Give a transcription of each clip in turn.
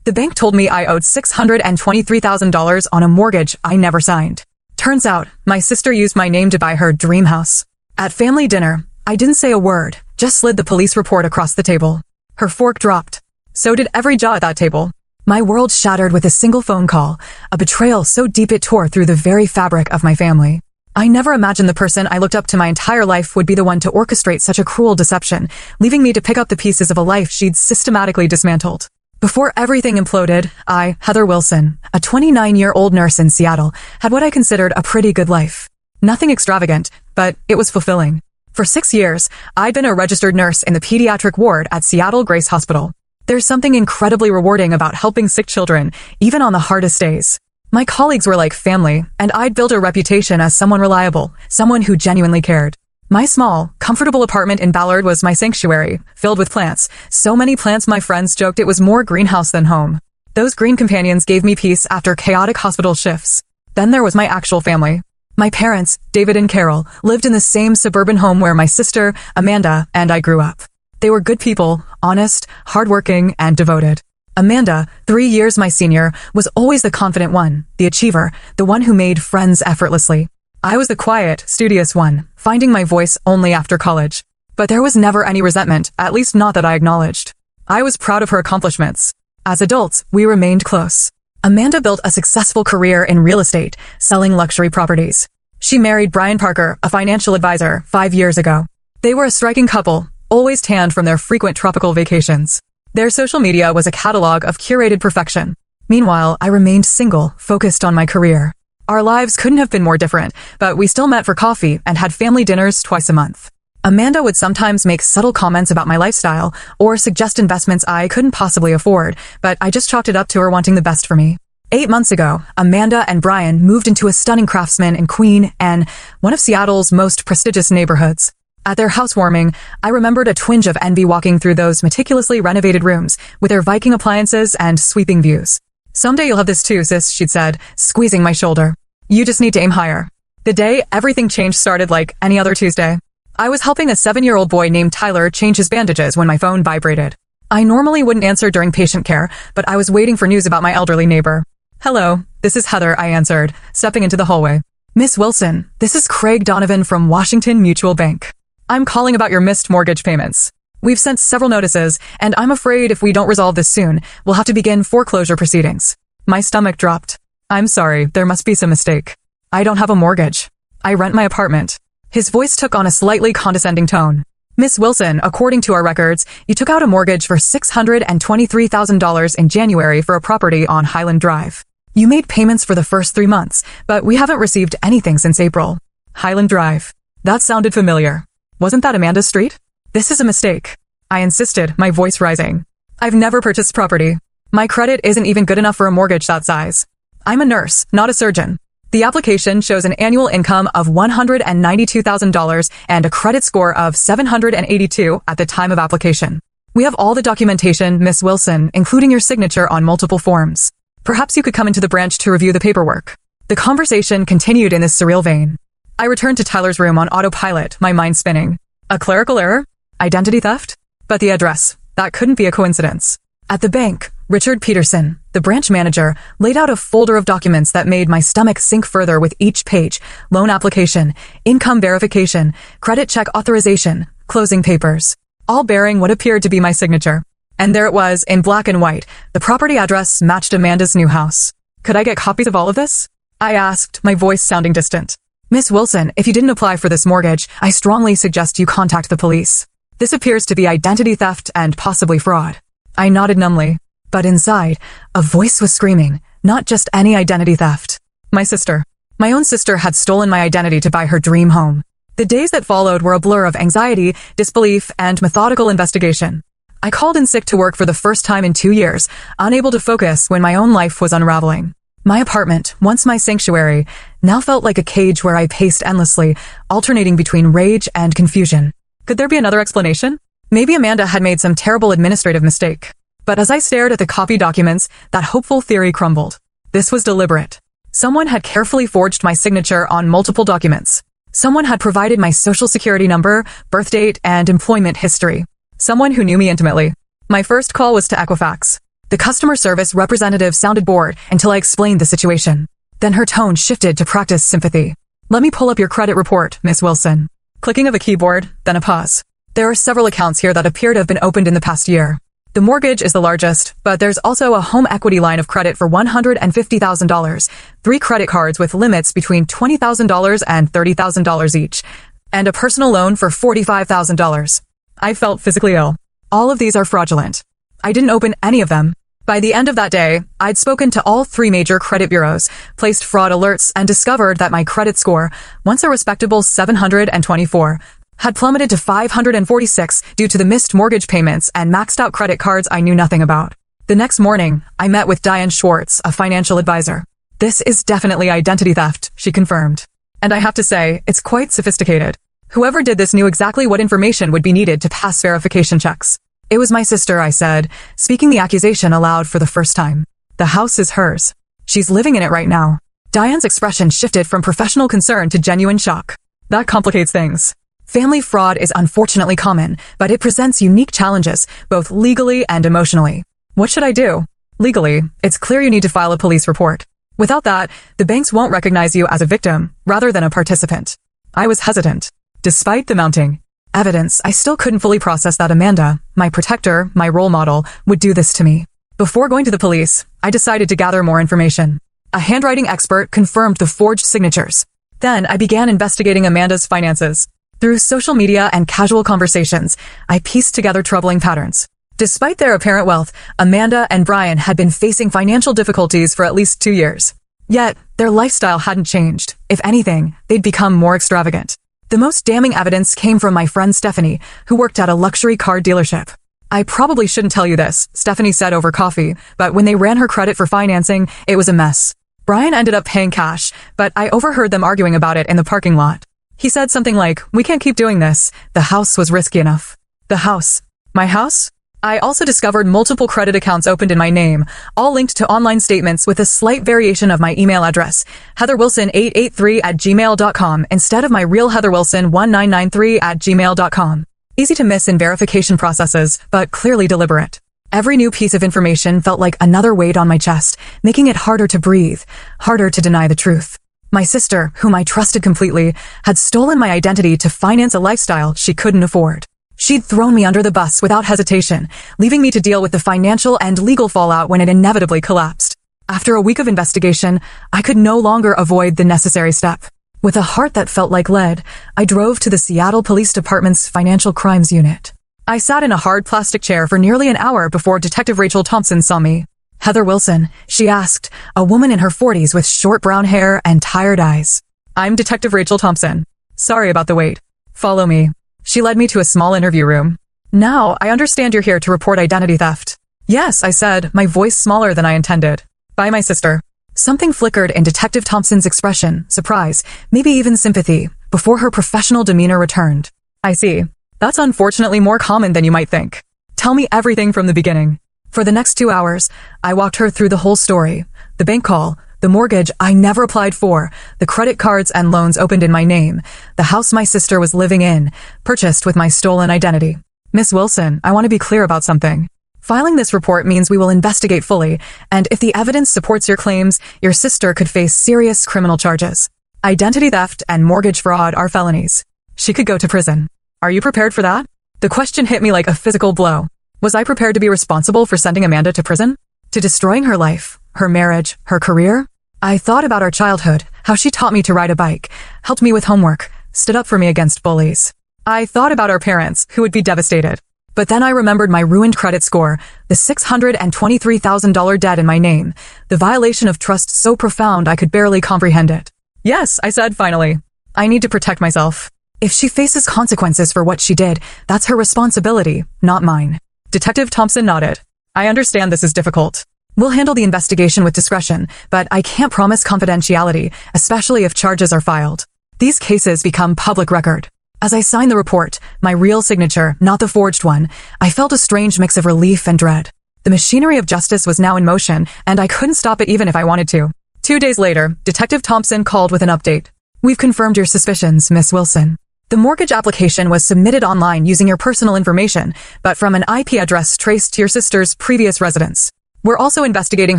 The bank told me I owed $623,000 on a mortgage I never signed. Turns out, my sister used my name to buy her dream house. At family dinner, I didn't say a word, just slid the police report across the table. Her fork dropped. So did every jaw at that table. My world shattered with a single phone call, a betrayal so deep it tore through the very fabric of my family. I never imagined the person I looked up to my entire life would be the one to orchestrate such a cruel deception, leaving me to pick up the pieces of a life she'd systematically dismantled. Before everything imploded, I, Heather Wilson, a 29-year-old nurse in Seattle, had what I considered a pretty good life. Nothing extravagant, but it was fulfilling. For 6 years, I'd been a registered nurse in the pediatric ward at Seattle Grace Hospital. There's something incredibly rewarding about helping sick children, even on the hardest days. My colleagues were like family, and I'd built a reputation as someone reliable, someone who genuinely cared. My small, comfortable apartment in Ballard was my sanctuary, filled with plants. So many plants my friends joked it was more greenhouse than home. Those green companions gave me peace after chaotic hospital shifts. Then there was my actual family. My parents, David and Carol, lived in the same suburban home where my sister, Amanda, and I grew up. They were good people, honest, hardworking, and devoted. Amanda, 3 years my senior, was always the confident one, the achiever, the one who made friends effortlessly. I was the quiet, studious one, finding my voice only after college. But there was never any resentment, at least not that I acknowledged. I was proud of her accomplishments. As adults, we remained close. Amanda built a successful career in real estate, selling luxury properties. She married Brian Parker, a financial advisor, 5 years ago. They were a striking couple, always tanned from their frequent tropical vacations. Their social media was a catalog of curated perfection. Meanwhile, I remained single, focused on my career. Our lives couldn't have been more different, but we still met for coffee and had family dinners twice a month. Amanda would sometimes make subtle comments about my lifestyle or suggest investments I couldn't possibly afford, but I just chalked it up to her wanting the best for me. 8 months ago, Amanda and Brian moved into a stunning Craftsman in Queen Anne, one of Seattle's most prestigious neighborhoods. At their housewarming, I remembered a twinge of envy walking through those meticulously renovated rooms with their Viking appliances and sweeping views. "Someday you'll have this too, sis," she'd said, squeezing my shoulder. "You just need to aim higher." The day everything changed started like any other Tuesday. I was helping a 7-year-old boy named Tyler change his bandages when my phone vibrated. I normally wouldn't answer during patient care, but I was waiting for news about my elderly neighbor. "Hello, this is Heather," I answered, stepping into the hallway. "Miss Wilson, this is Craig Donovan from Washington Mutual Bank. I'm calling about your missed mortgage payments. We've sent several notices, and I'm afraid if we don't resolve this soon, we'll have to begin foreclosure proceedings." My stomach dropped. "I'm sorry, there must be some mistake. I don't have a mortgage. I rent my apartment." His voice took on a slightly condescending tone. "Miss Wilson, according to our records, you took out a mortgage for $623,000 in January for a property on Highland Drive. You made payments for the first 3 months, but we haven't received anything since April." Highland Drive. That sounded familiar. Wasn't that Amanda's street? "This is a mistake," I insisted, my voice rising. "I've never purchased property. My credit isn't even good enough for a mortgage that size. I'm a nurse, not a surgeon. The application shows an annual income of $192,000 and a credit score of 782 at the time of application. We have all the documentation, Miss Wilson, including your signature on multiple forms. Perhaps you could come into the branch to review the paperwork." The conversation continued in this surreal vein. I returned to Tyler's room on autopilot, my mind spinning. A clerical error? Identity theft? But the address. That couldn't be a coincidence. At the bank, Richard Peterson, the branch manager, laid out a folder of documents that made my stomach sink further with each page: loan application, income verification, credit check authorization, closing papers, all bearing what appeared to be my signature. And there it was, in black and white. The property address matched Amanda's new house. "Could I get copies of all of this?" I asked, my voice sounding distant. "Miss Wilson, if you didn't apply for this mortgage, I strongly suggest you contact the police. This appears to be identity theft and possibly fraud." I nodded numbly. But inside, a voice was screaming, not just any identity theft. My sister. My own sister had stolen my identity to buy her dream home. The days that followed were a blur of anxiety, disbelief, and methodical investigation. I called in sick to work for the first time in 2 years, unable to focus when my own life was unraveling. My apartment, once my sanctuary, now felt like a cage where I paced endlessly, alternating between rage and confusion. Could there be another explanation? Maybe Amanda had made some terrible administrative mistake. But as I stared at the copy documents, that hopeful theory crumbled. This was deliberate. Someone had carefully forged my signature on multiple documents. Someone had provided my social security number, birth date, and employment history. Someone who knew me intimately. My first call was to Equifax. The customer service representative sounded bored until I explained the situation. Then her tone shifted to practice sympathy. Let me pull up your credit report, Miss Wilson. Clicking of a keyboard, then a pause. There are several accounts here that appear to have been opened in the past year. The mortgage is the largest, but there's also a home equity line of credit for $150,000, 3 credit cards with limits between $20,000 and $30,000 each, and a personal loan for $45,000. I felt physically ill. All of these are fraudulent. I didn't open any of them. By the end of that day, I'd spoken to all 3 major credit bureaus, placed fraud alerts, and discovered that my credit score, once a respectable 724, had plummeted to 546 due to the missed mortgage payments and maxed out credit cards I knew nothing about. The next morning, I met with Diane Schwartz, a financial advisor. This is definitely identity theft, she confirmed. And I have to say, it's quite sophisticated. Whoever did this knew exactly what information would be needed to pass verification checks. It was my sister, I said, speaking the accusation aloud for the first time. The house is hers. She's living in it right now. Diane's expression shifted from professional concern to genuine shock. That complicates things. Family fraud is unfortunately common, but it presents unique challenges, both legally and emotionally. What should I do? Legally, it's clear you need to file a police report. Without that, the banks won't recognize you as a victim, rather than a participant. I was hesitant. Despite the mounting evidence, I still couldn't fully process that Amanda, my protector, my role model, would do this to me. Before going to the police, I decided to gather more information. A handwriting expert confirmed the forged signatures. Then I began investigating Amanda's finances. Through social media and casual conversations, I pieced together troubling patterns. Despite their apparent wealth, Amanda and Brian had been facing financial difficulties for at least 2 years. Yet, their lifestyle hadn't changed. If anything, they'd become more extravagant. The most damning evidence came from my friend Stephanie, who worked at a luxury car dealership. I probably shouldn't tell you this, Stephanie said over coffee, but when they ran her credit for financing, it was a mess. Brian ended up paying cash, but I overheard them arguing about it in the parking lot. He said something like, "We can't keep doing this. The house was risky enough." The house. My house? I also discovered multiple credit accounts opened in my name, all linked to online statements with a slight variation of my email address, heatherwilson883@gmail.com, instead of my real heatherwilson1993@gmail.com. Easy to miss in verification processes, but clearly deliberate. Every new piece of information felt like another weight on my chest, making it harder to breathe, harder to deny the truth. My sister, whom I trusted completely, had stolen my identity to finance a lifestyle she couldn't afford. She'd thrown me under the bus without hesitation, leaving me to deal with the financial and legal fallout when it inevitably collapsed. After a week of investigation, I could no longer avoid the necessary step. With a heart that felt like lead, I drove to the Seattle Police Department's Financial Crimes Unit. I sat in a hard plastic chair for nearly an hour before Detective Rachel Thompson saw me. "Heather Wilson," she asked, a woman in her 40s with short brown hair and tired eyes. "I'm Detective Rachel Thompson. Sorry about the wait. Follow me." She led me to a small interview room. "Now, I understand you're here to report identity theft." "Yes," I said, my voice smaller than I intended. "By my sister." Something flickered in Detective Thompson's expression, surprise, maybe even sympathy, before her professional demeanor returned. "I see. That's unfortunately more common than you might think. Tell me everything from the beginning." For the next 2 hours, I walked her through the whole story. The bank call, the mortgage I never applied for, the credit cards and loans opened in my name, the house my sister was living in, purchased with my stolen identity. "Miss Wilson, I want to be clear about something. Filing this report means we will investigate fully, and if the evidence supports your claims, your sister could face serious criminal charges. Identity theft and mortgage fraud are felonies. She could go to prison. Are you prepared for that?" The question hit me like a physical blow. Was I prepared to be responsible for sending Amanda to prison? To destroying her life, her marriage, her career? I thought about our childhood, how she taught me to ride a bike, helped me with homework, stood up for me against bullies. I thought about our parents, who would be devastated. But then I remembered my ruined credit score, the $623,000 debt in my name, the violation of trust so profound I could barely comprehend it. "Yes," I said finally. "I need to protect myself. If she faces consequences for what she did, that's her responsibility, not mine." Detective Thompson nodded. "I understand this is difficult. We'll handle the investigation with discretion, but I can't promise confidentiality, especially if charges are filed. These cases become public record." As I signed the report, my real signature, not the forged one, I felt a strange mix of relief and dread. The machinery of justice was now in motion, and I couldn't stop it even if I wanted to. 2 days later, Detective Thompson called with an update. "We've confirmed your suspicions, Miss Wilson. The mortgage application was submitted online using your personal information, but from an IP address traced to your sister's previous residence. We're also investigating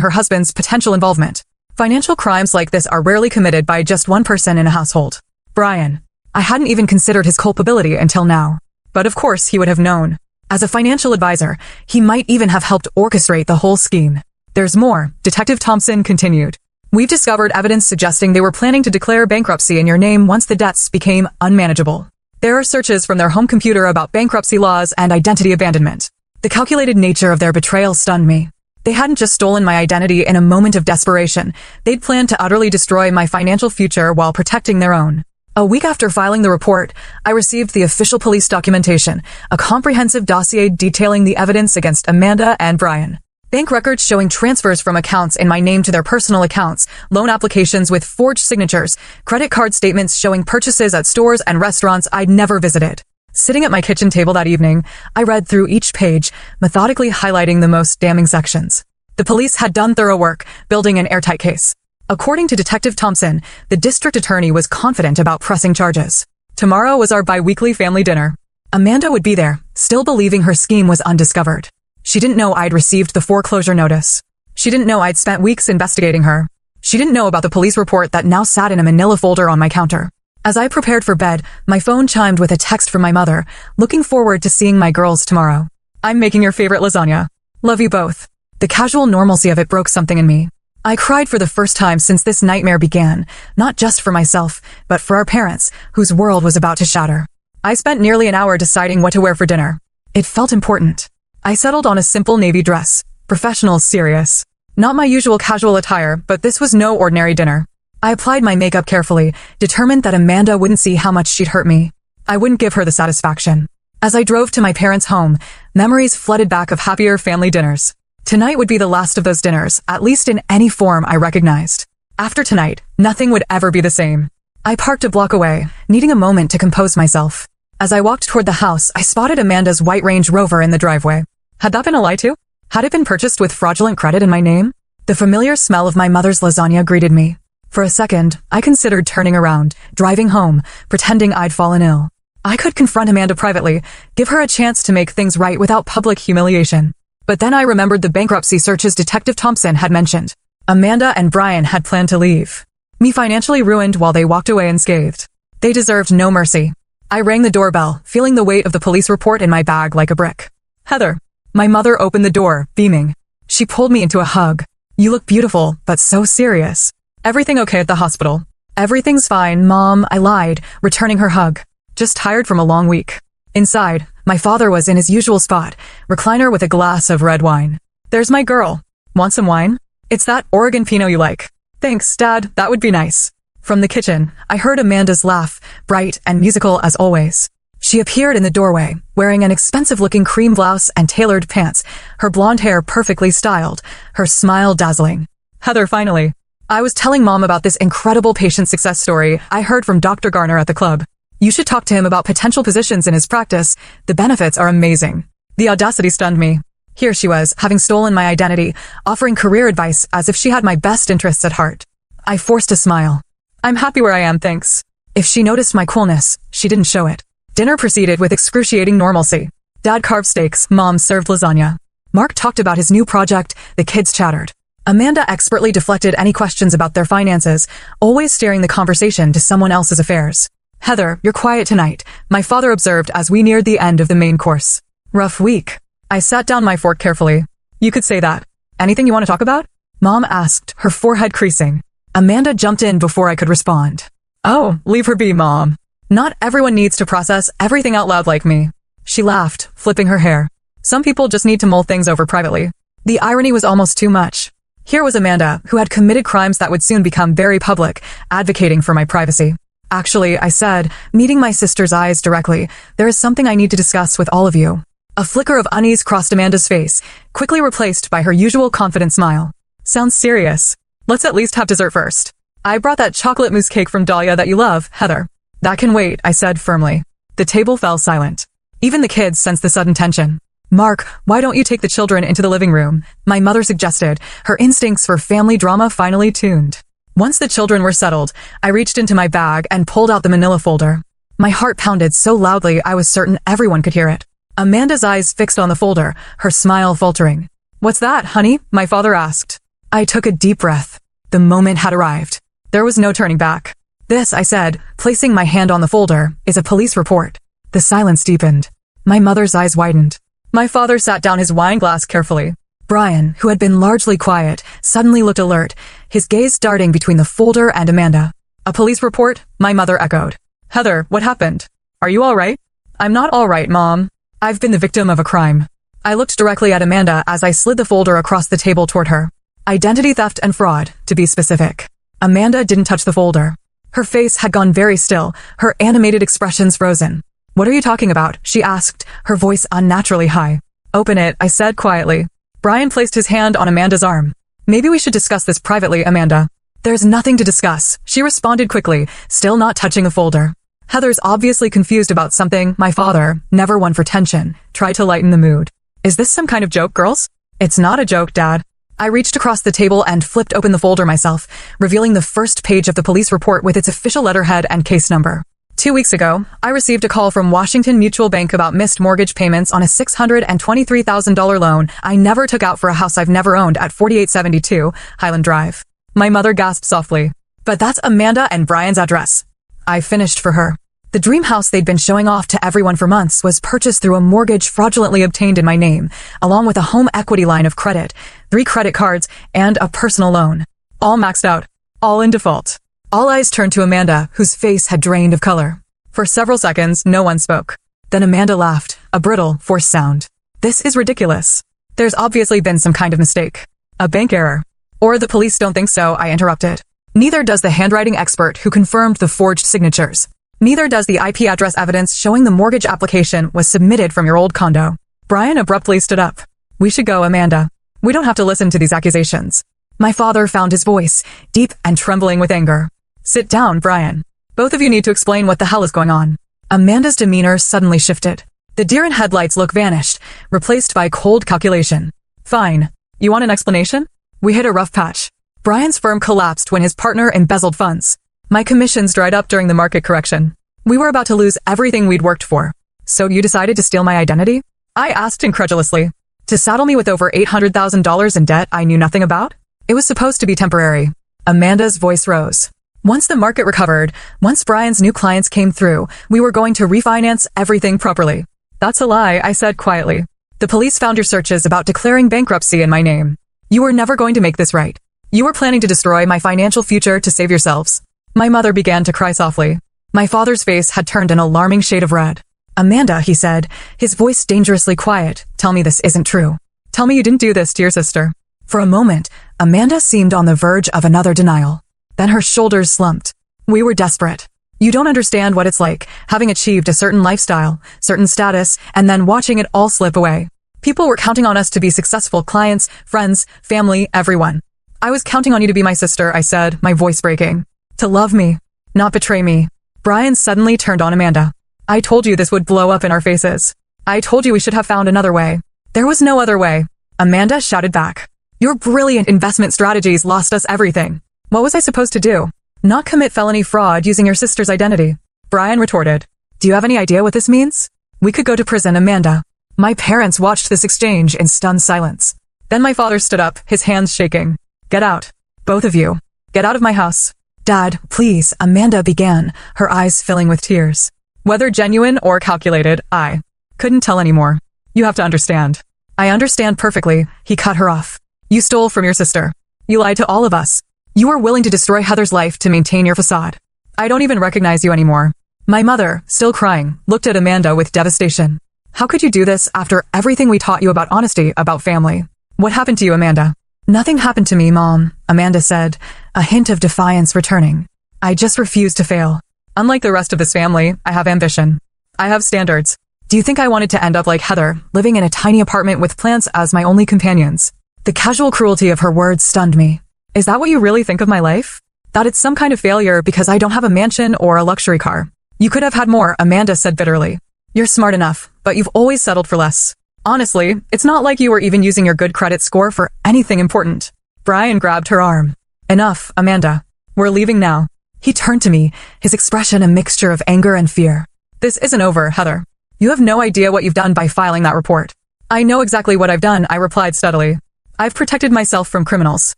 her husband's potential involvement. Financial crimes like this are rarely committed by just one person in a household. Brian. I hadn't even considered his culpability until now. But of course he would have known. As a financial advisor, he might even have helped orchestrate the whole scheme. There's more, Detective Thompson continued. We've discovered evidence suggesting they were planning to declare bankruptcy in your name once the debts became unmanageable. There are searches from their home computer about bankruptcy laws and identity abandonment. The calculated nature of their betrayal stunned me. They hadn't just stolen my identity in a moment of desperation. They'd planned to utterly destroy my financial future while protecting their own. A week after filing the report, I received the official police documentation, a comprehensive dossier detailing the evidence against Amanda and Brian. Bank records showing transfers from accounts in my name to their personal accounts, loan applications with forged signatures, credit card statements showing purchases at stores and restaurants I'd never visited. Sitting at my kitchen table that evening, I read through each page, methodically highlighting the most damning sections. The police had done thorough work, building an airtight case. According to Detective Thompson, the district attorney was confident about pressing charges. Tomorrow was our bi-weekly family dinner. Amanda would be there, still believing her scheme was undiscovered. She didn't know I'd received the foreclosure notice. She didn't know I'd spent weeks investigating her. She didn't know about the police report that now sat in a manila folder on my counter. As I prepared for bed, my phone chimed with a text from my mother, looking forward to seeing my girls tomorrow. I'm making your favorite lasagna. Love you both. The casual normalcy of it broke something in me. I cried for the first time since this nightmare began, not just for myself, but for our parents, whose world was about to shatter. I spent nearly an hour deciding what to wear for dinner. It felt important. I settled on a simple navy dress, professional, serious. Not my usual casual attire, but this was no ordinary dinner. I applied my makeup carefully, determined that Amanda wouldn't see how much she'd hurt me. I wouldn't give her the satisfaction. As I drove to my parents' home, memories flooded back of happier family dinners. Tonight would be the last of those dinners, at least in any form I recognized. After tonight, nothing would ever be the same. I parked a block away, needing a moment to compose myself. As I walked toward the house, I spotted Amanda's white Range Rover in the driveway. Had that been a lie too? Had it been purchased with fraudulent credit in my name? The familiar smell of my mother's lasagna greeted me. For a second, I considered turning around, driving home, pretending I'd fallen ill. I could confront Amanda privately, give her a chance to make things right without public humiliation. But then I remembered the bankruptcy searches Detective Thompson had mentioned. Amanda and Brian had planned to leave. Me financially ruined while they walked away unscathed. They deserved no mercy. I rang the doorbell, feeling the weight of the police report in my bag like a brick. Heather. My mother opened the door, beaming. She pulled me into a hug. You look beautiful, but so serious. Everything okay at the hospital? Everything's fine, Mom, I lied, returning her hug. Just tired from a long week. Inside, my father was in his usual spot, recliner with a glass of red wine. There's my girl. Want some wine? It's that Oregon Pinot you like. Thanks, Dad, that would be nice. From the kitchen, I heard Amanda's laugh, bright and musical as always. She appeared in the doorway, wearing an expensive-looking cream blouse and tailored pants, her blonde hair perfectly styled, her smile dazzling. Heather, finally. I was telling Mom about this incredible patient success story I heard from Dr. Garner at the club. You should talk to him about potential positions in his practice. The benefits are amazing. The audacity stunned me. Here she was, having stolen my identity, offering career advice as if she had my best interests at heart. I forced a smile. I'm happy where I am, thanks. If she noticed my coolness, she didn't show it. Dinner proceeded with excruciating normalcy. Dad carved steaks, Mom served lasagna. Mark talked about his new project, the kids chattered. Amanda expertly deflected any questions about their finances, always steering the conversation to someone else's affairs. Heather, you're quiet tonight, my father observed as we neared the end of the main course. Rough week. I sat down my fork carefully. You could say that. Anything you want to talk about? Mom asked, her forehead creasing. Amanda jumped in before I could respond. Oh, leave her be, Mom. Not everyone needs to process everything out loud like me. She laughed, flipping her hair. Some people just need to mull things over privately. The irony was almost too much. Here was Amanda, who had committed crimes that would soon become very public, advocating for my privacy. Actually, I said, meeting my sister's eyes directly, there is something I need to discuss with all of you. A flicker of unease crossed Amanda's face, quickly replaced by her usual confident smile. Sounds serious. Let's at least have dessert first. I brought that chocolate mousse cake from Dahlia that you love, Heather. That can wait, I said firmly. The table fell silent. Even the kids sensed the sudden tension. Mark, why don't you take the children into the living room? My mother suggested, her instincts for family drama finally tuned. Once the children were settled, I reached into my bag and pulled out the manila folder. My heart pounded so loudly I was certain everyone could hear it. Amanda's eyes fixed on the folder, her smile faltering. What's that, honey? My father asked. I took a deep breath. The moment had arrived. There was no turning back. This, I said, placing my hand on the folder, is a police report. The silence deepened. My mother's eyes widened. My father sat down his wine glass carefully. Brian, who had been largely quiet, suddenly looked alert, his gaze darting between the folder and Amanda. A police report? My mother echoed. Heather, what happened? Are you all right? I'm not all right, Mom. I've been the victim of a crime. I looked directly at Amanda as I slid the folder across the table toward her. Identity theft and fraud, to be specific. Amanda didn't touch the folder. Her face had gone very still, her animated expressions frozen. What are you talking about? She asked, her voice unnaturally high. Open it, I said quietly. Brian placed his hand on Amanda's arm. Maybe we should discuss this privately, Amanda. There's nothing to discuss, she responded quickly, still not touching the folder. Heather's obviously confused about something. My father, never one for tension, tried to lighten the mood. Is this some kind of joke, girls? It's not a joke, Dad. I reached across the table and flipped open the folder myself, revealing the first page of the police report with its official letterhead and case number. 2 weeks ago, I received a call from Washington Mutual Bank about missed mortgage payments on a $623,000 loan I never took out for a house I've never owned at 4872 Highland Drive. My mother gasped softly. But that's Amanda and Brian's address. I finished for her. The dream house they'd been showing off to everyone for months was purchased through a mortgage fraudulently obtained in my name, along with a home equity line of credit, 3 credit cards, and a personal loan. All maxed out. All in default. All eyes turned to Amanda, whose face had drained of color. For several seconds, no one spoke. Then Amanda laughed, a brittle, forced sound. This is ridiculous. There's obviously been some kind of mistake. A bank error. Or the police don't think so, I interrupted. Neither does the handwriting expert who confirmed the forged signatures. Neither does the IP address evidence showing the mortgage application was submitted from your old condo. Brian abruptly stood up. We should go, Amanda. We don't have to listen to these accusations. My father found his voice, deep and trembling with anger. Sit down, Brian. Both of you need to explain what the hell is going on. Amanda's demeanor suddenly shifted. The deer-in-headlights look vanished, replaced by cold calculation. Fine. You want an explanation? We hit a rough patch. Brian's firm collapsed when his partner embezzled funds. My commissions dried up during the market correction. We were about to lose everything we'd worked for. So you decided to steal my identity? I asked incredulously. To saddle me with over $800,000 in debt I knew nothing about? It was supposed to be temporary. Amanda's voice rose. Once the market recovered, once Brian's new clients came through, we were going to refinance everything properly. That's a lie, I said quietly. The police found your searches about declaring bankruptcy in my name. You were never going to make this right. You were planning to destroy my financial future to save yourselves. My mother began to cry softly. My father's face had turned an alarming shade of red. Amanda, he said, his voice dangerously quiet, tell me this isn't true. Tell me you didn't do this to your sister. For a moment, Amanda seemed on the verge of another denial. Then her shoulders slumped. We were desperate. You don't understand what it's like, having achieved a certain lifestyle, certain status, and then watching it all slip away. People were counting on us to be successful clients, friends, family, everyone. I was counting on you to be my sister, I said, my voice breaking. To love me, not betray me. Brian suddenly turned on Amanda. I told you this would blow up in our faces. I told you we should have found another way. There was no other way. Amanda shouted back. Your brilliant investment strategies lost us everything. What was I supposed to do? Not commit felony fraud using your sister's identity. Brian retorted. Do you have any idea what this means? We could go to prison, Amanda. My parents watched this exchange in stunned silence. Then my father stood up, his hands shaking. Get out. Both of you. Get out of my house. Dad, please, Amanda began, her eyes filling with tears. Whether genuine or calculated, I couldn't tell anymore. You have to understand. I understand perfectly, he cut her off. You stole from your sister. You lied to all of us. You were willing to destroy Heather's life to maintain your facade. I don't even recognize you anymore. My mother, still crying, looked at Amanda with devastation. How could you do this after everything we taught you about honesty, about family? What happened to you, Amanda? Nothing happened to me, Mom, Amanda said, a hint of defiance returning. I just refused to fail. Unlike the rest of this family, I have ambition. I have standards. Do you think I wanted to end up like Heather, living in a tiny apartment with plants as my only companions? The casual cruelty of her words stunned me. Is that what you really think of my life? That it's some kind of failure because I don't have a mansion or a luxury car? You could have had more, Amanda said bitterly. You're smart enough, but you've always settled for less. Honestly, it's not like you were even using your good credit score for anything important. Brian grabbed her arm. Enough, Amanda. We're leaving now. He turned to me, his expression a mixture of anger and fear. This isn't over, Heather. You have no idea what you've done by filing that report. I know exactly what I've done, I replied steadily. I've protected myself from criminals.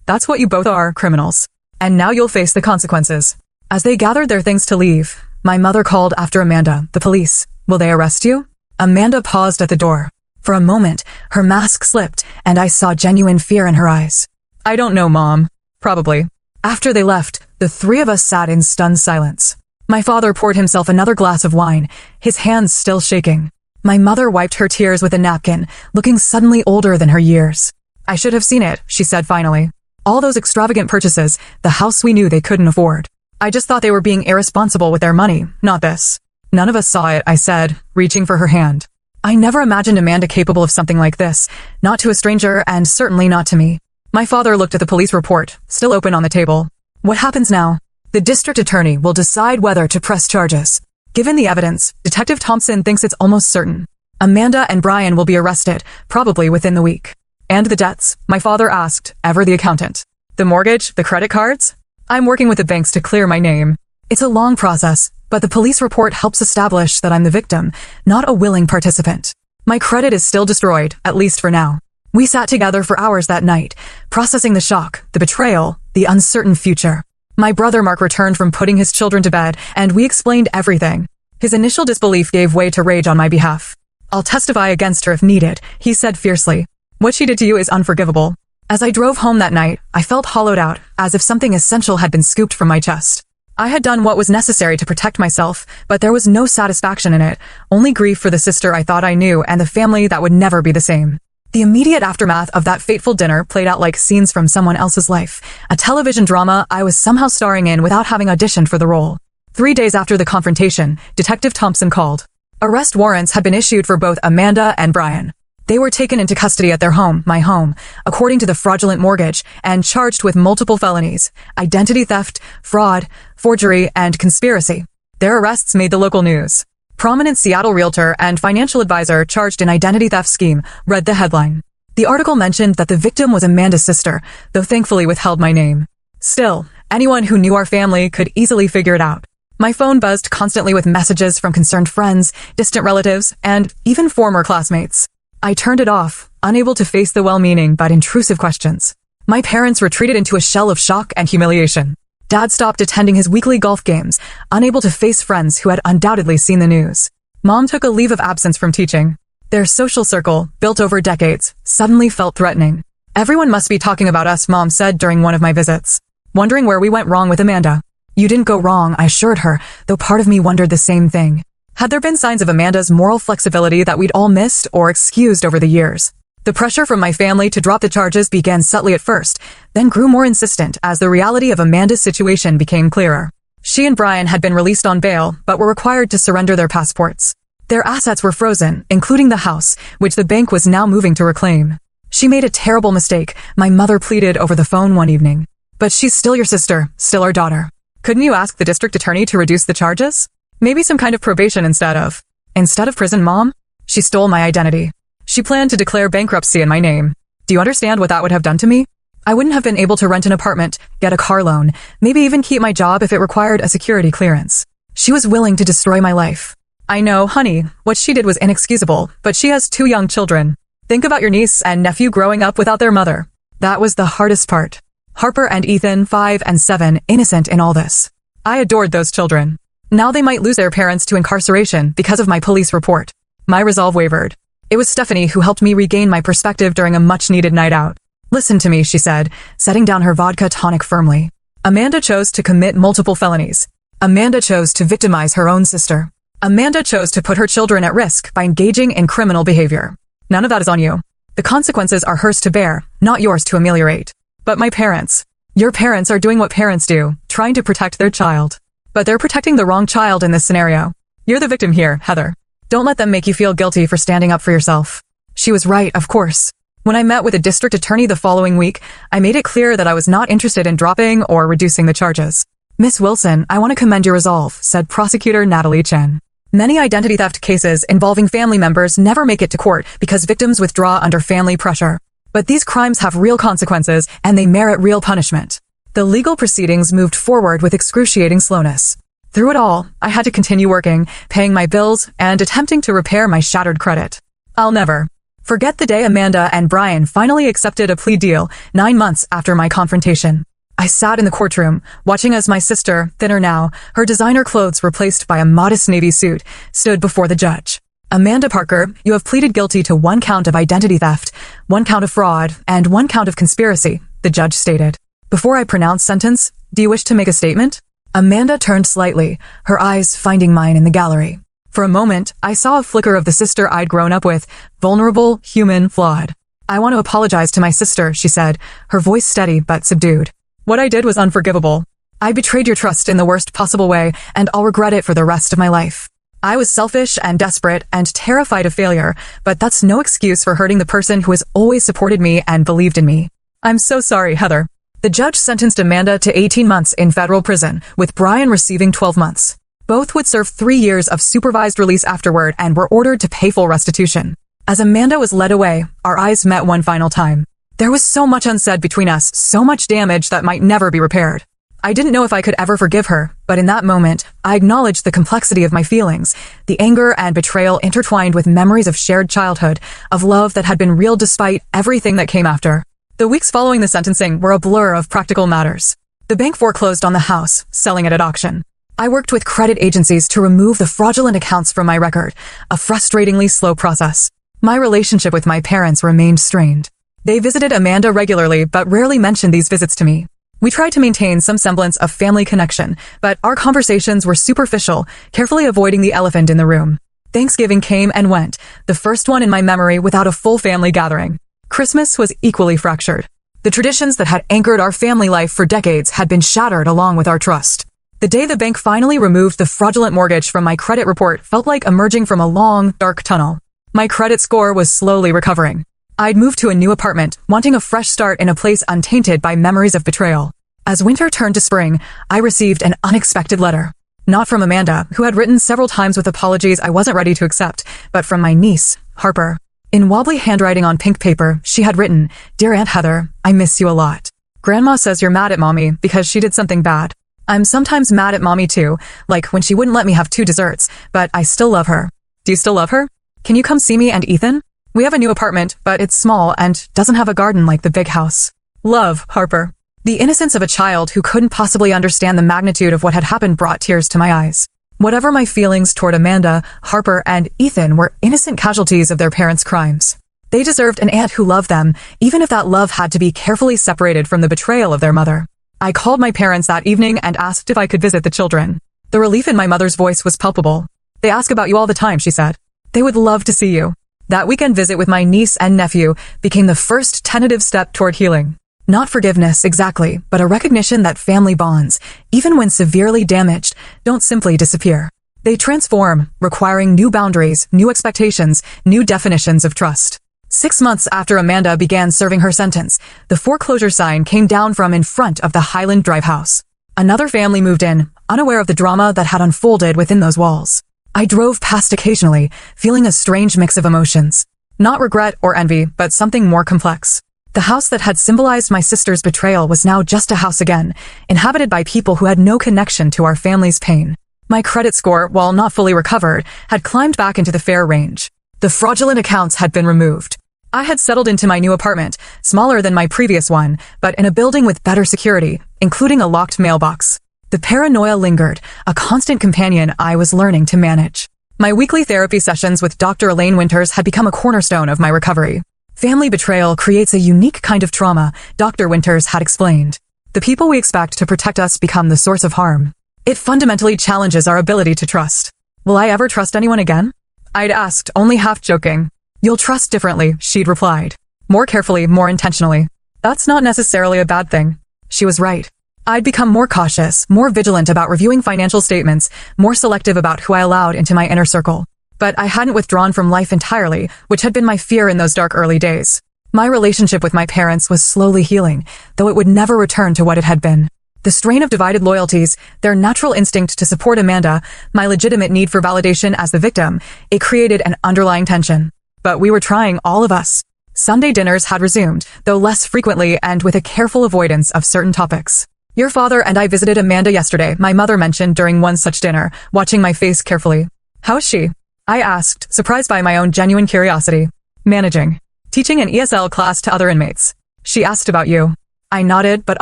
That's what you both are, criminals. And now you'll face the consequences. As they gathered their things to leave, my mother called after Amanda, the police. Will they arrest you? Amanda paused at the door. For a moment, her mask slipped, and I saw genuine fear in her eyes. I don't know, Mom. Probably. After they left, the three of us sat in stunned silence. My father poured himself another glass of wine, his hands still shaking. My mother wiped her tears with a napkin, looking suddenly older than her years. I should have seen it, she said finally. All those extravagant purchases, the house we knew they couldn't afford. I just thought they were being irresponsible with their money, not this. None of us saw it, I said, reaching for her hand. I never imagined Amanda capable of something like this, not to a stranger and certainly not to me. My father looked at the police report, still open on the table. What happens now? The district attorney will decide whether to press charges. Given the evidence, Detective Thompson thinks it's almost certain. Amanda and Brian will be arrested, probably within the week. And the debts? My father asked, ever the accountant. The mortgage? The credit cards? I'm working with the banks to clear my name. It's a long process, but the police report helps establish that I'm the victim, not a willing participant. My credit is still destroyed, at least for now. We sat together for hours that night, processing the shock, the betrayal, the uncertain future. My brother Mark returned from putting his children to bed, and we explained everything. His initial disbelief gave way to rage on my behalf. I'll testify against her if needed, he said fiercely. What she did to you is unforgivable. As I drove home that night, I felt hollowed out, as if something essential had been scooped from my chest. I had done what was necessary to protect myself, but there was no satisfaction in it, only grief for the sister I thought I knew and the family that would never be the same. The immediate aftermath of that fateful dinner played out like scenes from someone else's life, a television drama I was somehow starring in without having auditioned for the role. 3 days after the confrontation, Detective Thompson called. Arrest warrants had been issued for both Amanda and Brian. They were taken into custody at their home, my home, according to the fraudulent mortgage, and charged with multiple felonies, identity theft, fraud, forgery, and conspiracy. Their arrests made the local news. Prominent Seattle realtor and financial advisor charged in identity theft scheme, read the headline. The article mentioned that the victim was Amanda's sister, though thankfully withheld my name. Still, anyone who knew our family could easily figure it out. My phone buzzed constantly with messages from concerned friends, distant relatives, and even former classmates. I turned it off, unable to face the well-meaning but intrusive questions. My parents retreated into a shell of shock and humiliation. Dad stopped attending his weekly golf games, unable to face friends who had undoubtedly seen the news. Mom took a leave of absence from teaching. Their social circle, built over decades, suddenly felt threatening. Everyone must be talking about us, Mom said during one of my visits. Wondering where we went wrong with Amanda. You didn't go wrong, I assured her, though part of me wondered the same thing. Had there been signs of Amanda's moral flexibility that we'd all missed or excused over the years? The pressure from my family to drop the charges began subtly at first, then grew more insistent as the reality of Amanda's situation became clearer. She and Brian had been released on bail, but were required to surrender their passports. Their assets were frozen, including the house, which the bank was now moving to reclaim. She made a terrible mistake, my mother pleaded over the phone one evening. But she's still your sister, still our daughter. Couldn't you ask the district attorney to reduce the charges? Maybe some kind of probation instead of prison, Mom? She stole my identity. She planned to declare bankruptcy in my name. Do you understand what that would have done to me? I wouldn't have been able to rent an apartment, get a car loan, maybe even keep my job if it required a security clearance. She was willing to destroy my life. I know, honey, what she did was inexcusable, but she has 2 young children. Think about your niece and nephew growing up without their mother. That was the hardest part. Harper and Ethan, 5 and 7, innocent in all this. I adored those children. Now they might lose their parents to incarceration because of my police report. My resolve wavered. It was Stephanie who helped me regain my perspective during a much-needed night out. Listen to me, she said, setting down her vodka tonic firmly. Amanda chose to commit multiple felonies. Amanda chose to victimize her own sister. Amanda chose to put her children at risk by engaging in criminal behavior. None of that is on you. The consequences are hers to bear, not yours to ameliorate. But my parents. Your parents are doing what parents do, trying to protect their child. But they're protecting the wrong child in this scenario. You're the victim here, Heather. Don't let them make you feel guilty for standing up for yourself. She was right, of course. When I met with a district attorney the following week, I made it clear that I was not interested in dropping or reducing the charges. Miss Wilson, I want to commend your resolve, said Prosecutor Natalie Chen. Many identity theft cases involving family members never make it to court because victims withdraw under family pressure. But these crimes have real consequences and they merit real punishment. The legal proceedings moved forward with excruciating slowness. Through it all, I had to continue working, paying my bills, and attempting to repair my shattered credit. I'll never Forget the day Amanda and Brian finally accepted a plea deal 9 months after my confrontation. I sat in the courtroom, watching as my sister, thinner now, her designer clothes replaced by a modest navy suit, stood before the judge. Amanda Parker, you have pleaded guilty to 1 count of identity theft, 1 count of fraud, and 1 count of conspiracy, the judge stated. Before I pronounce sentence, do you wish to make a statement? Amanda turned slightly, her eyes finding mine in the gallery. For a moment, I saw a flicker of the sister I'd grown up with, vulnerable, human, flawed. I want to apologize to my sister, she said, her voice steady but subdued. What I did was unforgivable. I betrayed your trust in the worst possible way, and I'll regret it for the rest of my life. I was selfish and desperate and terrified of failure, but that's no excuse for hurting the person who has always supported me and believed in me. I'm so sorry, Heather. The judge sentenced Amanda to 18 months in federal prison, with Brian receiving 12 months. Both would serve 3 years of supervised release afterward and were ordered to pay full restitution. As Amanda was led away, our eyes met one final time. There was so much unsaid between us, so much damage that might never be repaired. I didn't know if I could ever forgive her, but in that moment, I acknowledged the complexity of my feelings, the anger and betrayal intertwined with memories of shared childhood, of love that had been real despite everything that came after. The weeks following the sentencing were a blur of practical matters. The bank foreclosed on the house, selling it at auction. I worked with credit agencies to remove the fraudulent accounts from my record, a frustratingly slow process. My relationship with my parents remained strained. They visited Amanda regularly but rarely mentioned these visits to me. We tried to maintain some semblance of family connection, but our conversations were superficial, carefully avoiding the elephant in the room. Thanksgiving came and went, the first one in my memory without a full family gathering. Christmas was equally fractured. The traditions that had anchored our family life for decades had been shattered along with our trust. The day the bank finally removed the fraudulent mortgage from my credit report felt like emerging from a long, dark tunnel. My credit score was slowly recovering. I'd moved to a new apartment, wanting a fresh start in a place untainted by memories of betrayal. As winter turned to spring, I received an unexpected letter. Not from Amanda, who had written several times with apologies I wasn't ready to accept, but from my niece, Harper. In wobbly handwriting on pink paper, she had written, "Dear Aunt Heather, I miss you a lot. Grandma says you're mad at Mommy because she did something bad. I'm sometimes mad at Mommy too, like when she wouldn't let me have 2 desserts, but I still love her. Do you still love her? Can you come see me and Ethan? We have a new apartment, but it's small and doesn't have a garden like the big house. Love, Harper." The innocence of a child who couldn't possibly understand the magnitude of what had happened brought tears to my eyes. Whatever my feelings toward Amanda, Harper, and Ethan were innocent casualties of their parents' crimes. They deserved an aunt who loved them, even if that love had to be carefully separated from the betrayal of their mother. I called my parents that evening and asked if I could visit the children. The relief in my mother's voice was palpable. "They ask about you all the time," she said. "They would love to see you." That weekend visit with my niece and nephew became the first tentative step toward healing. Not forgiveness, exactly, but a recognition that family bonds, even when severely damaged, don't simply disappear. They transform, requiring new boundaries, new expectations, new definitions of trust. 6 months after Amanda began serving her sentence, the foreclosure sign came down from in front of the Highland Drive house. Another family moved in, unaware of the drama that had unfolded within those walls. I drove past occasionally, feeling a strange mix of emotions. Not regret or envy, but something more complex. The house that had symbolized my sister's betrayal was now just a house again, inhabited by people who had no connection to our family's pain. My credit score, while not fully recovered, had climbed back into the fair range. The fraudulent accounts had been removed. I had settled into my new apartment, smaller than my previous one, but in a building with better security, including a locked mailbox. The paranoia lingered, a constant companion I was learning to manage. My weekly therapy sessions with Dr. Elaine Winters had become a cornerstone of my recovery. Family betrayal creates a unique kind of trauma, Dr. Winters had explained. The people we expect to protect us become the source of harm. It fundamentally challenges our ability to trust. Will I ever trust anyone again? I'd asked, only half joking. You'll trust differently, she'd replied. More carefully, more intentionally. That's not necessarily a bad thing. She was right. I'd become more cautious, more vigilant about reviewing financial statements, more selective about who I allowed into my inner circle. But I hadn't withdrawn from life entirely, which had been my fear in those dark early days. My relationship with my parents was slowly healing, though it would never return to what it had been. The strain of divided loyalties, their natural instinct to support Amanda, my legitimate need for validation as the victim, it created an underlying tension. But we were trying, all of us. Sunday dinners had resumed, though less frequently and with a careful avoidance of certain topics. Your father and I visited Amanda yesterday, my mother mentioned during one such dinner, watching my face carefully. How is she? I asked, surprised by my own genuine curiosity. Managing. Teaching an ESL class to other inmates. She asked about you. I nodded but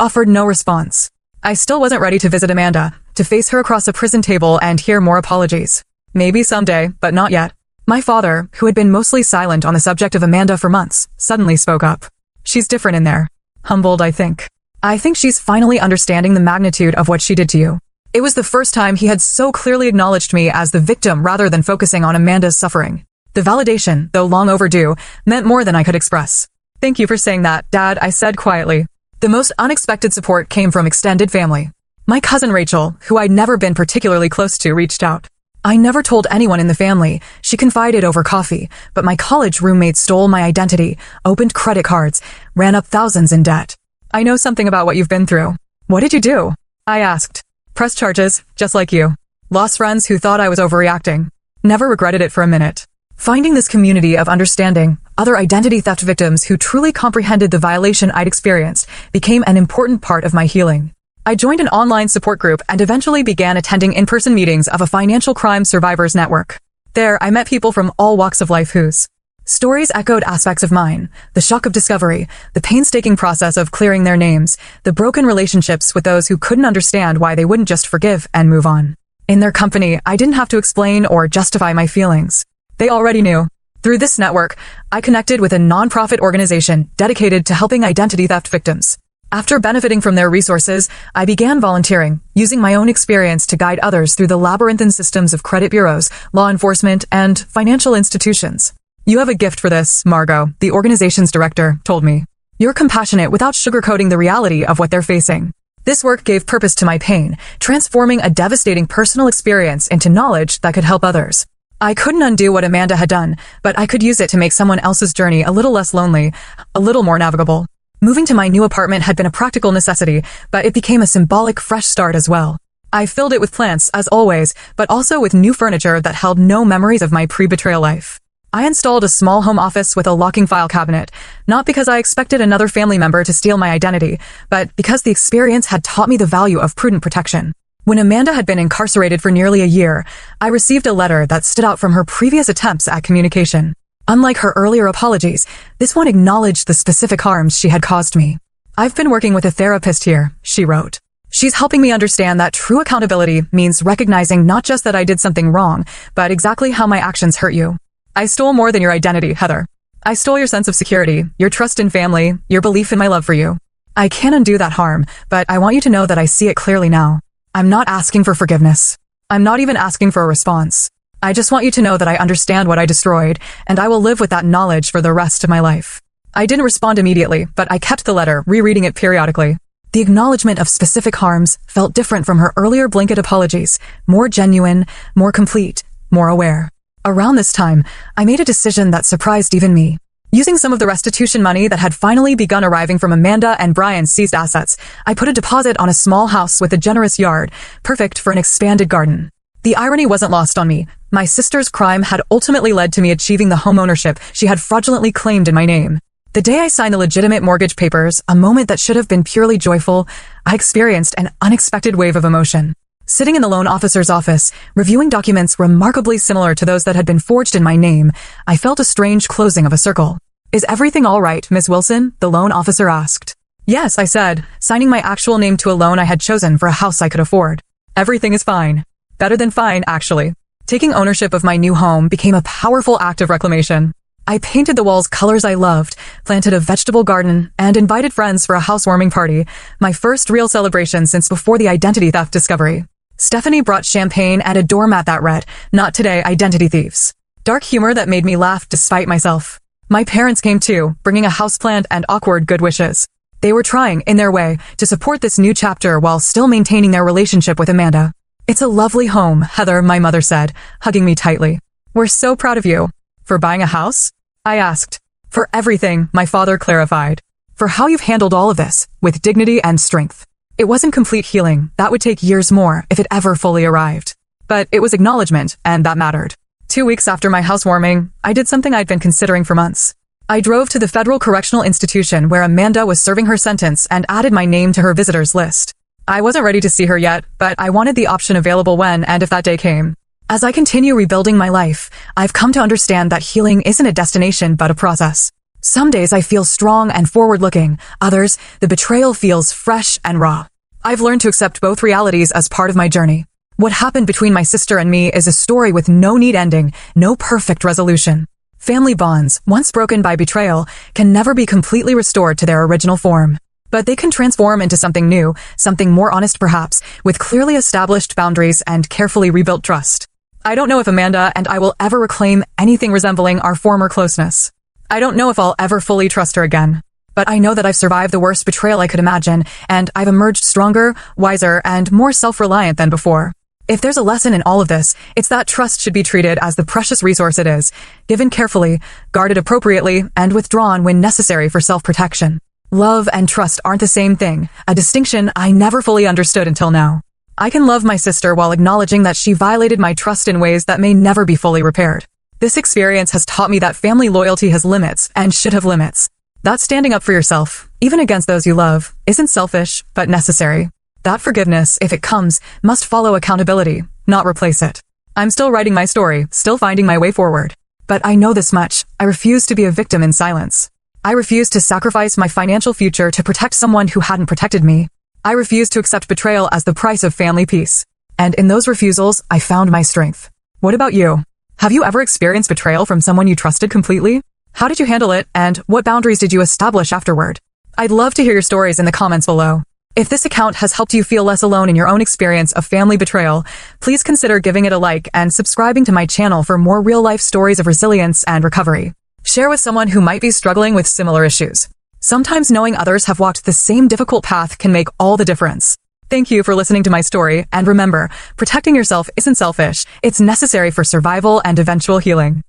offered no response. I still wasn't ready to visit Amanda, to face her across a prison table and hear more apologies. Maybe someday, but not yet. My father, who had been mostly silent on the subject of Amanda for months, suddenly spoke up. She's different in there. Humbled, I think. I think she's finally understanding the magnitude of what she did to you. It was the first time he had so clearly acknowledged me as the victim rather than focusing on Amanda's suffering. The validation, though long overdue, meant more than I could express. Thank you for saying that, Dad, I said quietly. The most unexpected support came from extended family. My cousin Rachel, who I'd never been particularly close to, reached out. I never told anyone in the family. She confided over coffee, but my college roommate stole my identity, opened credit cards, ran up thousands in debt. I know something about what you've been through. What did you do? I asked. Pressed charges, just like you. Lost friends who thought I was overreacting. Never regretted it for a minute. Finding this community of understanding, other identity theft victims who truly comprehended the violation I'd experienced, became an important part of my healing. I joined an online support group and eventually began attending in-person meetings of a financial crime survivors network. There, I met people from all walks of life whose stories echoed aspects of mine: the shock of discovery, the painstaking process of clearing their names, the broken relationships with those who couldn't understand why they wouldn't just forgive and move on. In their company, I didn't have to explain or justify my feelings. They already knew. Through this network, I connected with a nonprofit organization dedicated to helping identity theft victims. After benefiting from their resources, I began volunteering, using my own experience to guide others through the labyrinthine systems of credit bureaus, law enforcement, and financial institutions. You have a gift for this, Margot, the organization's director told me. You're compassionate without sugarcoating the reality of what they're facing. This work gave purpose to my pain, transforming a devastating personal experience into knowledge that could help others. I couldn't undo what Amanda had done, but I could use it to make someone else's journey a little less lonely, a little more navigable. Moving to my new apartment had been a practical necessity, but it became a symbolic fresh start as well. I filled it with plants, as always, but also with new furniture that held no memories of my pre-betrayal life. I installed a small home office with a locking file cabinet, not because I expected another family member to steal my identity, but because the experience had taught me the value of prudent protection. When Amanda had been incarcerated for nearly a year, I received a letter that stood out from her previous attempts at communication. Unlike her earlier apologies, this one acknowledged the specific harms she had caused me. I've been working with a therapist here, she wrote. She's helping me understand that true accountability means recognizing not just that I did something wrong, but exactly how my actions hurt you. I stole more than your identity, Heather. I stole your sense of security, your trust in family, your belief in my love for you. I can't undo that harm, but I want you to know that I see it clearly now. I'm not asking for forgiveness. I'm not even asking for a response. I just want you to know that I understand what I destroyed, and I will live with that knowledge for the rest of my life. I didn't respond immediately, but I kept the letter, rereading it periodically. The acknowledgement of specific harms felt different from her earlier blanket apologies, more genuine, more complete, more aware. Around this time, I made a decision that surprised even me. Using some of the restitution money that had finally begun arriving from Amanda and Brian's seized assets, I put a deposit on a small house with a generous yard, perfect for an expanded garden. The irony wasn't lost on me. My sister's crime had ultimately led to me achieving the home ownership she had fraudulently claimed in my name. The day I signed the legitimate mortgage papers, a moment that should have been purely joyful, I experienced an unexpected wave of emotion. Sitting in the loan officer's office, reviewing documents remarkably similar to those that had been forged in my name, I felt a strange closing of a circle. Is everything all right, Miss Wilson? The loan officer asked. Yes, I said, signing my actual name to a loan I had chosen for a house I could afford. Everything is fine. Better than fine, actually. Taking ownership of my new home became a powerful act of reclamation. I painted the walls colors I loved, planted a vegetable garden, and invited friends for a housewarming party, my first real celebration since before the identity theft discovery. Stephanie brought champagne and a doormat that read, "Not today, identity thieves." Dark humor that made me laugh despite myself. My parents came too, bringing a houseplant and awkward good wishes. They were trying, in their way, to support this new chapter while still maintaining their relationship with Amanda. It's a lovely home, Heather, my mother said, hugging me tightly. We're so proud of you. For buying a house? I asked. For everything, my father clarified. For how you've handled all of this, with dignity and strength. It wasn't complete healing. That would take years more if it ever fully arrived. But it was acknowledgement, and that mattered. 2 weeks after my housewarming, I did something I'd been considering for months. I drove to the Federal Correctional Institution where Amanda was serving her sentence and added my name to her visitors list. I wasn't ready to see her yet, but I wanted the option available when and if that day came. As I continue rebuilding my life, I've come to understand that healing isn't a destination but a process. Some days I feel strong and forward-looking, others, the betrayal feels fresh and raw. I've learned to accept both realities as part of my journey. What happened between my sister and me is a story with no neat ending, no perfect resolution. Family bonds, once broken by betrayal, can never be completely restored to their original form. But they can transform into something new, something more honest perhaps, with clearly established boundaries and carefully rebuilt trust. I don't know if Amanda and I will ever reclaim anything resembling our former closeness. I don't know if I'll ever fully trust her again. But I know that I've survived the worst betrayal I could imagine, and I've emerged stronger, wiser, and more self-reliant than before. If there's a lesson in all of this, it's that trust should be treated as the precious resource it is, given carefully, guarded appropriately, and withdrawn when necessary for self-protection. Love and trust aren't the same thing, a distinction I never fully understood until now. I can love my sister while acknowledging that she violated my trust in ways that may never be fully repaired. This experience has taught me that family loyalty has limits and should have limits. That standing up for yourself, even against those you love, isn't selfish, but necessary. That forgiveness, if it comes, must follow accountability, not replace it. I'm still writing my story, still finding my way forward. But I know this much, I refuse to be a victim in silence. I refuse to sacrifice my financial future to protect someone who hadn't protected me. I refuse to accept betrayal as the price of family peace. And in those refusals, I found my strength. What about you? Have you ever experienced betrayal from someone you trusted completely? How did you handle it, and what boundaries did you establish afterward? I'd love to hear your stories in the comments below. If this account has helped you feel less alone in your own experience of family betrayal, please consider giving it a like and subscribing to my channel for more real-life stories of resilience and recovery. Share with someone who might be struggling with similar issues. Sometimes knowing others have walked the same difficult path can make all the difference. Thank you for listening to my story, and remember, protecting yourself isn't selfish, it's necessary for survival and eventual healing.